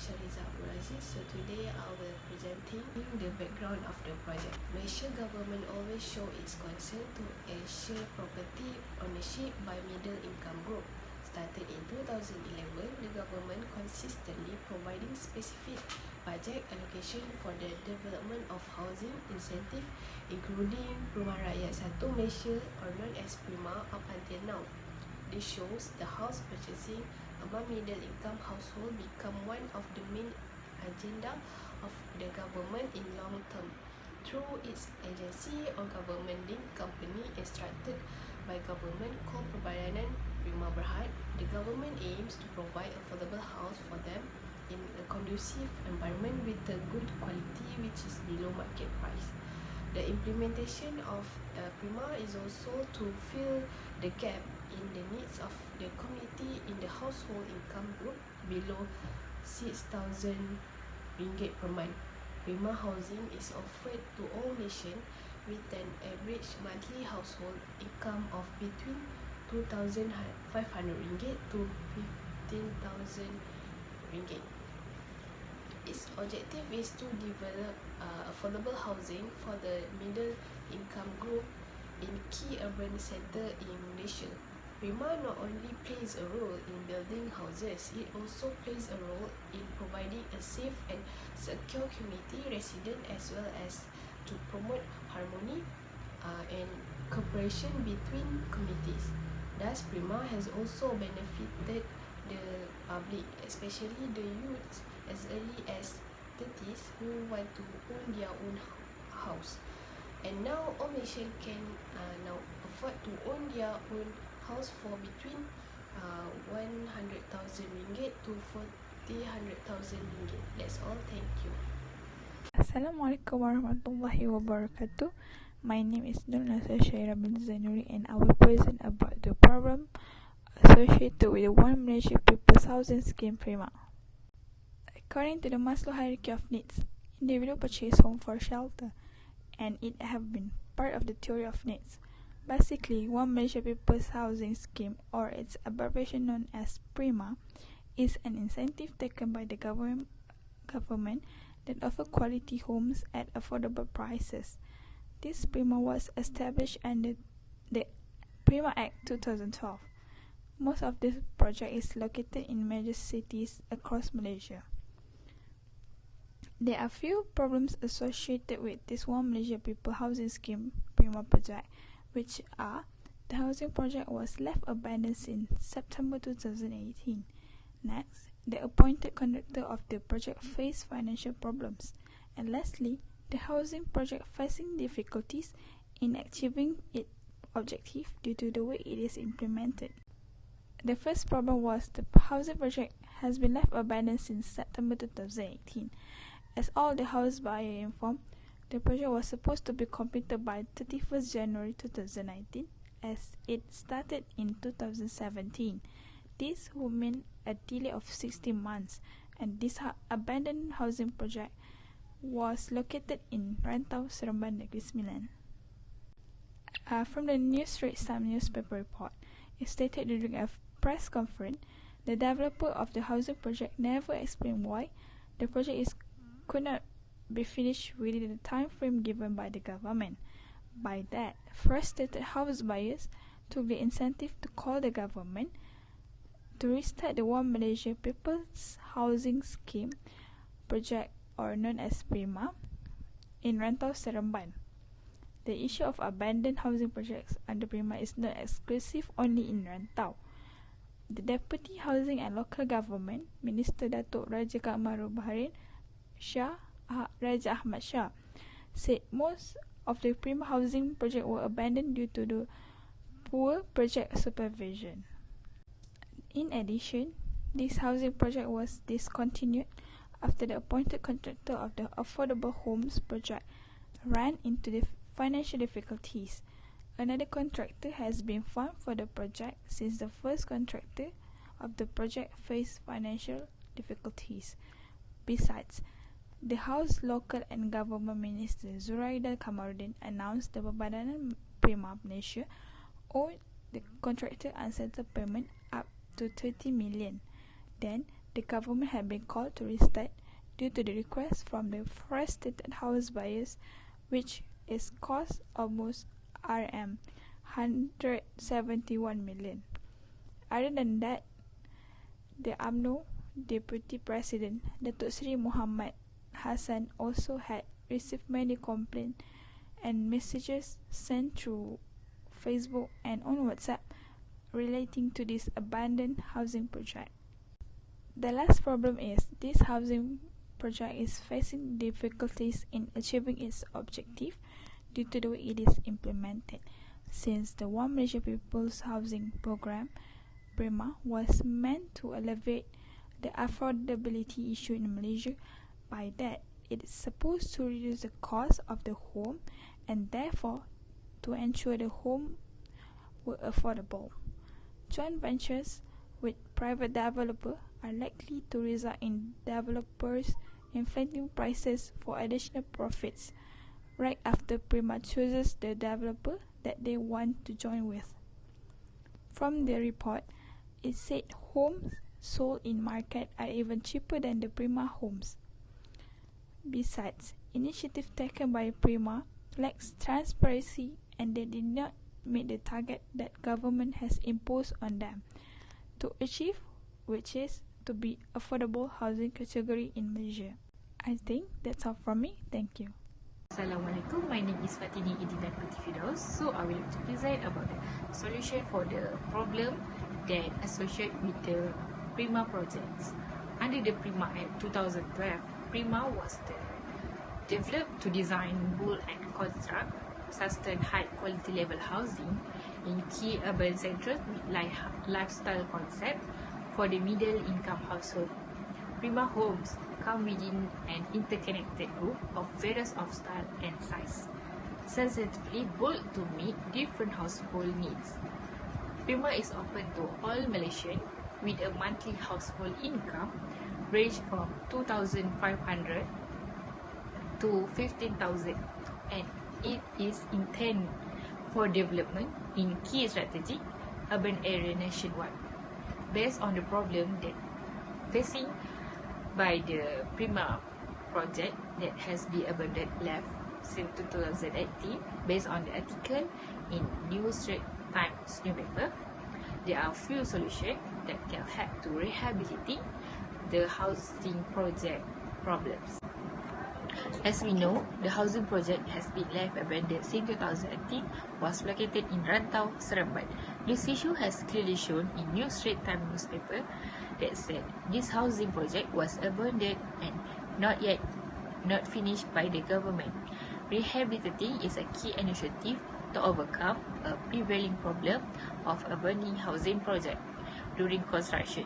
Shariza Abdulaziz. So today I will presenting the background of the project. Malaysia government always show its concern to ensure property ownership by middle income group. Started in 2011, the government consistently providing specific budget allocation for the development of housing incentive, including Perumahan Rakyat 1 Malaysia, or known as PRIMA, up until now. This shows the house purchasing among middle income household become one of the main agenda of the government in long term. Through its agency or government-linked company instructed by government called PR1MA Berhad, the government aims to provide affordable house for them in a conducive environment with a good quality which is below market price. The implementation of PRIMA is also to fill the gap in the needs of the community in the household income group below 6,000 ringgit per month. PRIMA housing is offered to all nations with an average monthly household income of between 2,500 ringgit to 15,000 ringgit. Its objective is to develop affordable housing for the middle income group in key urban centers in Malaysia. PRIMA not only plays a role in building houses, it also plays a role in providing a safe and secure community resident, as well as to promote harmony and cooperation between communities. Thus, PRIMA has also benefited the public, especially the youth as early as 30s who want to own their own house. And now all Malaysians can now afford to own their own house for between 100,000 ringgit to 400,000 ringgit. That's all. Thank you. Assalamualaikum warahmatullahi wabarakatuh. My name is Nur Nasir Syairah bin Zainuri, and I will present about the problem associated with the One Malaysia People's Housing Scheme PRIMA. According to the Maslow hierarchy of needs, individuals purchase home for shelter, and it have been part of the theory of needs. Basically, One Malaysia People's Housing Scheme, or its abbreviation known as PRIMA, is an incentive taken by the government that offer quality homes at affordable prices. This PRIMA was established under the PRIMA Act 2012. Most of this project is located in major cities across Malaysia. There are few problems associated with this One Malaysia People Housing Scheme PRIMA project, which are: the housing project was left abandoned since September 2018. Next, the appointed contractor of the project faced financial problems. And lastly, the housing project facing difficulties in achieving its objective due to the way it is implemented. The first problem was the housing project has been left abandoned since September 2018. As all the house buyers informed, the project was supposed to be completed by 31st January 2019 as it started in 2017. This would mean a delay of 16 months, and this abandoned housing project was located in Rantau, Seremban, Negeri Sembilan. From the News Straits Times newspaper report, it stated during a press conference, the developer of the housing project never explained why the project could not be finished within the time frame given by the government. By that, frustrated house buyers took the incentive to call the government to restart the One Malaysia People's Housing Scheme project, or known as PRIMA, in Rantau, Seremban. The issue of abandoned housing projects under PRIMA is not exclusive only in Rantau. The Deputy Housing and Local Government Minister Datuk Raja Kamaru Bahrain Raja Ahmad Shah said most of the PRIMA housing projects were abandoned due to the poor project supervision. In addition, this housing project was discontinued after the appointed contractor of the Affordable Homes project ran into the financial difficulties. Another contractor has been found for the project since the first contractor of the project faced financial difficulties. Besides, the House, Local and Government Minister Zuraida Kamarudin announced the Badan PRIMA Malaysia owed the contractor unsettled payment up to 30 million. Then, the government had been called to restart due to the request from the frustrated house buyers, which is cost almost Rm171 million. Other than that, the UMNO Deputy President, Datuk Seri Muhammad Hassan, also had received many complaints and messages sent through Facebook and on WhatsApp relating to this abandoned housing project. The last problem is this housing project is facing difficulties in achieving its objective due to the way it is implemented, since the One Malaysia People's Housing Program (PRIMA) was meant to alleviate the affordability issue in Malaysia. By that, it is supposed to reduce the cost of the home and therefore to ensure the home were affordable. Joint ventures with private developers are likely to result in developers inflating prices for additional profits right after PRIMA chooses the developer that they want to join with. From the report, it said homes sold in market are even cheaper than the PRIMA homes. Besides, initiative taken by PRIMA lacks transparency and they did not meet the target that government has imposed on them to achieve, which is to be affordable housing category in Malaysia. I think that's all from me. Thank you. Assalamualaikum, my name is Fatini Idina Fidaus. So I will present about the solution for the problem that associate with the PRIMA projects. Under the PRIMA Act 2012, PRIMA was developed to design, build and construct sustain high quality level housing in key urban centres with lifestyle concept for the middle income household. PRIMA homes come within an interconnected group of various of style and size, sensitively built to meet different household needs. PRIMA is open to all Malaysians with a monthly household income range from 2,500 to 15,000, and it is intended for development in key strategic urban area nationwide. Based on the problem that facing by the PRIMA project that has been abandoned left since 2018, based on the article in New Straits Times newspaper, there are few solutions that can help to rehabilitate the housing project problems. As we know, the housing project has been left abandoned since 2018, was located in Rantau, Seremban. This issue has clearly shown in New Straits Times newspaper that said this housing project was abandoned and not finished by the government. Rehabilitating is a key initiative to overcome a prevailing problem of abandoned housing project during construction.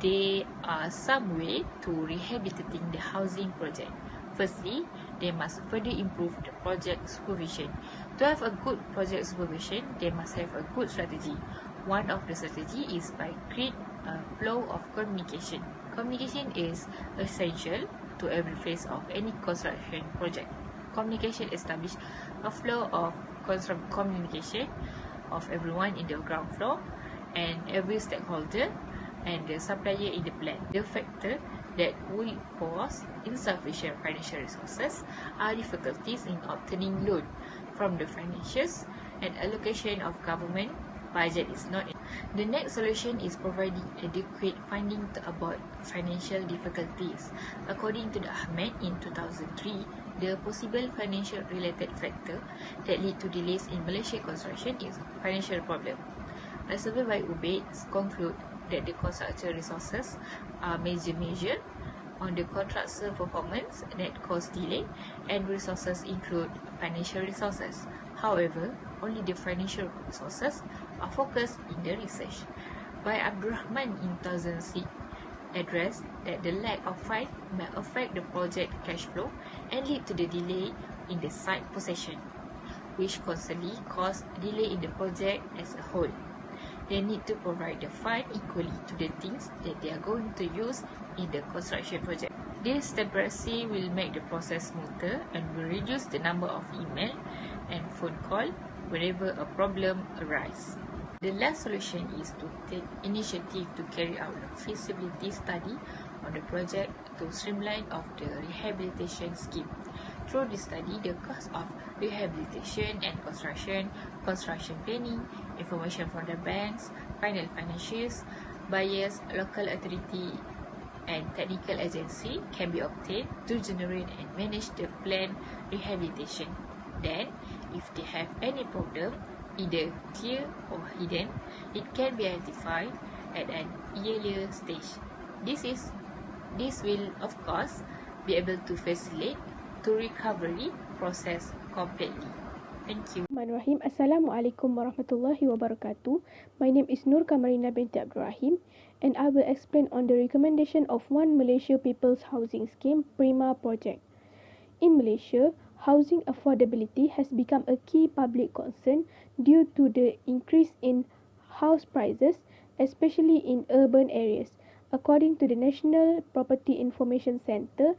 There are some ways to rehabilitating the housing project. Firstly, they must further improve the project supervision. To have a good project supervision, they must have a good strategy. One of the strategy is by create a flow of communication. Communication is essential to every phase of any construction project. Communication establishes a flow of communication of everyone in the ground floor and every stakeholder and the supplier in the plan. The factor that will cause insufficient financial resources are difficulties in obtaining loan from the financiers and allocation of government budget is not. The next solution is providing adequate funding to abort financial difficulties. According to the Ahmed in 2003, the possible financial related factor that lead to delays in Malaysia construction is financial problem. A survey by Ubaid conclude that the construction resources are major measure on the contractor performance that cause delay, and resources include financial resources. However, only the financial resources are focused in the research. By Abdurrahman in 2006, addressed that the lack of funds may affect the project cash flow and lead to the delay in the site possession, which constantly cause delay in the project as a whole. They need to provide the fund equally to the things that they are going to use in the construction project. This transparency will make the process smoother and will reduce the number of email and phone call whenever a problem arises. The last solution is to take initiative to carry out a feasibility study on the project to streamline of the rehabilitation scheme. Through this study, the cost of rehabilitation and construction planning, information from the banks, final financials, buyers, local authority, and technical agency can be obtained to generate and manage the planned rehabilitation. Then, if they have any problem, either clear or hidden, it can be identified at an earlier stage. This will, of course, be able to facilitate the recovery process completely. Thank you. Bismillahirrahmanirrahim. Assalamualaikum warahmatullahi wabarakatuh. My name is Nur Kamarina binti Abdul Rahim, and I will explain on the recommendation of One Malaysia People's Housing Scheme Prima project. In Malaysia, housing affordability has become a key public concern due to the increase in house prices, especially in urban areas. According to the National Property Information Centre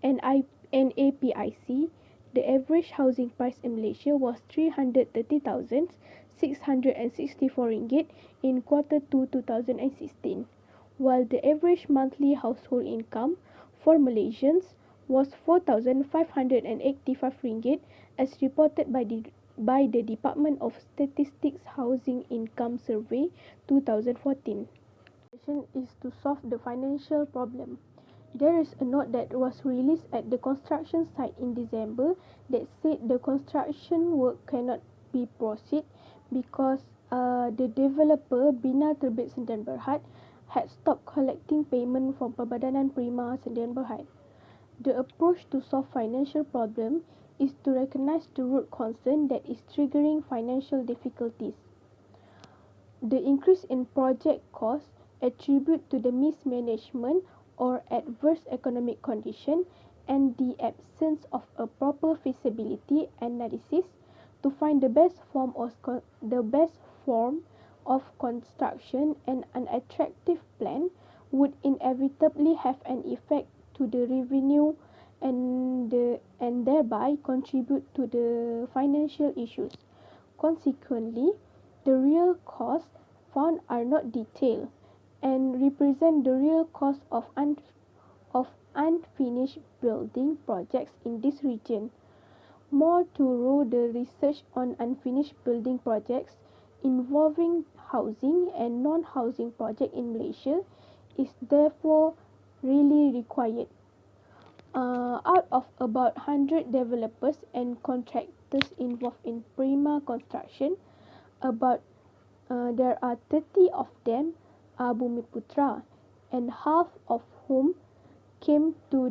(NAPIC), the average housing price in Malaysia was RM330,664 in Q2 2016, while the average monthly household income for Malaysians was RM4,585 as reported by the Department of Statistics Housing Income Survey 2014. Is to solve the financial problem. There is a note that was released at the construction site in December that said the construction work cannot be proceed because the developer Bina Terbit Sdn Bhd had stopped collecting payment from Perbadanan Prima Sdn Bhd. The approach to solve financial problem is to recognize the root concern that is triggering financial difficulties. The increase in project costs attribute to the mismanagement or adverse economic condition and the absence of a proper feasibility analysis to find the best form of construction, and an attractive plan would inevitably have an effect to the revenue and thereby contribute to the financial issues. Consequently, the real costs found are not detailed and represent the real cost of unfinished building projects in this region. More thorough the research on unfinished building projects involving housing and non-housing projects in Malaysia is therefore really required. Out of about 100 developers and contractors involved in Prima construction, there are 30 of them are Bumiputra, and half of whom came to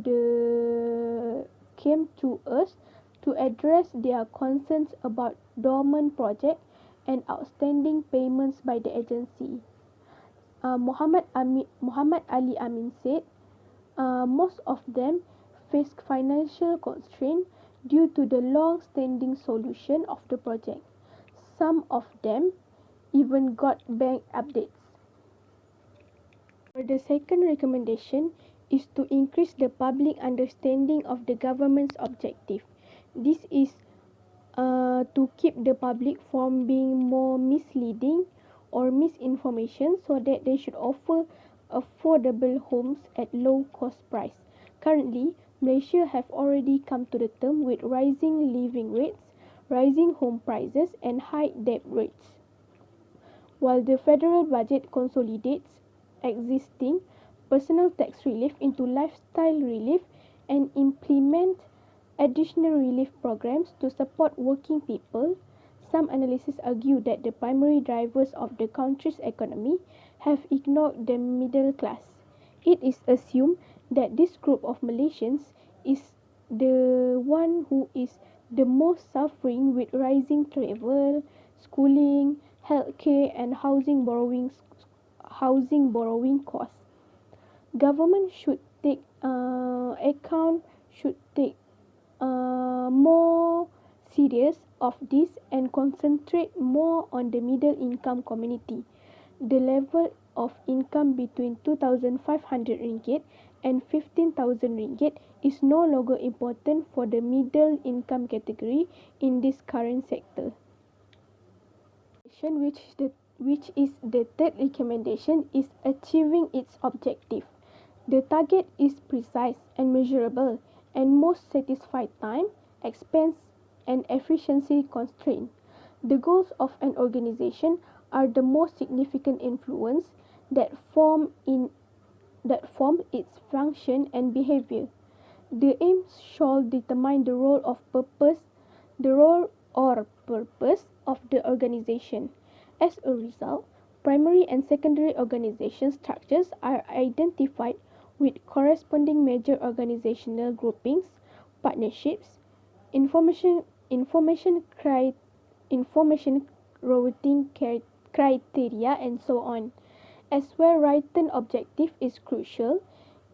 us to address their concerns about dormant project and outstanding payments by the agency. Muhammad Ali Amin said, most of them face financial constraint due to the long-standing solution of the project. Some of them even got bank updates. The second recommendation is to increase the public understanding of the government's objective. This is to keep the public from being more misleading or misinformation so that they should offer affordable homes at low cost price. Currently, Malaysia have already come to the term with rising living rates, rising home prices and high debt rates. While the federal budget consolidates existing personal tax relief into lifestyle relief and implement additional relief programs to support working people, some analysts argue that the primary drivers of the country's economy have ignored the middle class. It is assumed that this group of Malaysians is the one who is the most suffering with rising travel, schooling, healthcare and housing borrowing costs. Government should take more serious of this and concentrate more on the middle income community. The level of income between 2,500 ringgit and 15,000 ringgit is no longer important for the middle income category in this current sector, which is the third recommendation, is achieving its objective. The target is precise and measurable and most satisfy time, expense, and efficiency constraint. The goals of an organization are the most significant influence that form its function and behavior. The aims shall determine the role or purpose of the organization. As a result, primary and secondary organization structures are identified with corresponding major organizational groupings, partnerships, information information cri- information routing criteria, and so on. As where written objective is crucial,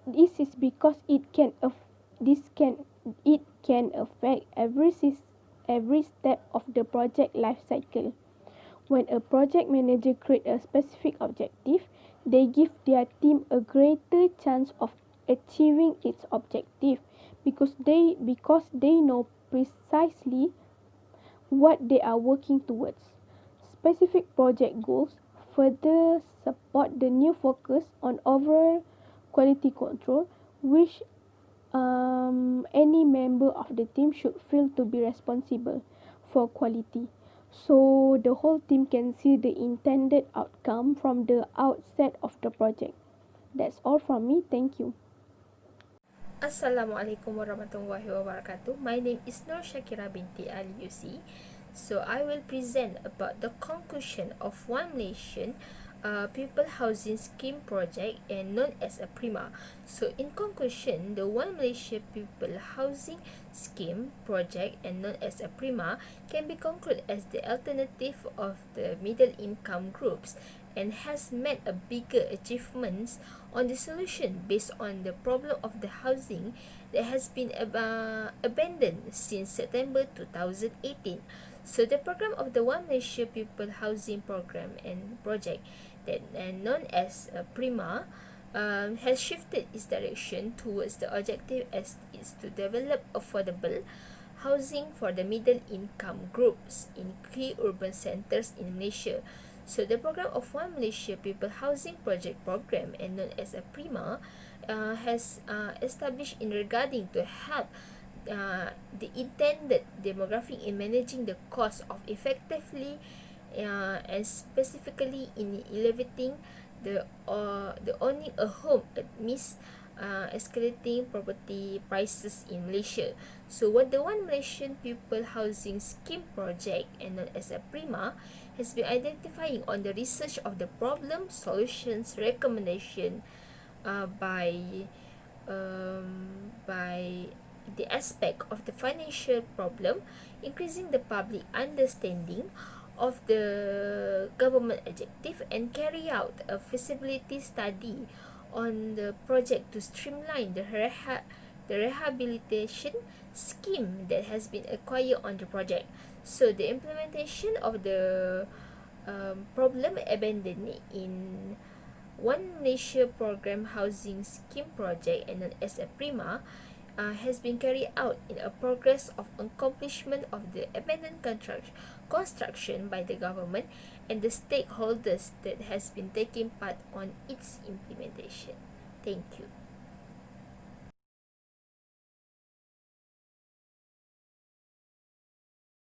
this is because it can affect every step of the project life cycle. When a project manager creates a specific objective, they give their team a greater chance of achieving its objective because they know precisely what they are working towards. Specific project goals further support the new focus on overall quality control, which any member of the team should feel to be responsible for quality. So the whole team can see the intended outcome from the outset of the project. That's all from me. Thank you. Assalamualaikum warahmatullahi wabarakatuh. My name is Nur Shakira binti Ali Yusi. So I will present about the conclusion of One Malaysian People Housing Scheme project and known as a PRIMA. So in conclusion, the One Malaysia People Housing Scheme project and known as a PRIMA can be concluded as the alternative of the middle income groups and has made a bigger achievements on the solution based on the problem of the housing that has been abandoned since September 2018. So the program of the One Malaysia People Housing Program and project that known as PRIMA has shifted its direction towards the objective as is to develop affordable housing for the middle income groups in key urban centers in Malaysia. So the program of One Malaysia People Housing Project Program and known as a PRIMA has established in regarding to help the intended demographic in managing the cost of effectively and specifically in elevating the owning a home amidst escalating property prices in Malaysia. So what the One Malaysian People Housing Scheme project and known as a PRIMA has been identifying on the research of the problem, solutions, recommendation by the aspect of the financial problem, increasing the public understanding of the government objective, and carry out a feasibility study on the project to streamline the rehabilitation scheme that has been acquired on the project. So the implementation of the problem abandoned in One Malaysia Program Housing Scheme project and known as a PRIMA has been carried out in a progress of accomplishment of the abandoned construction by the government and the stakeholders that has been taking part on its implementation. Thank you.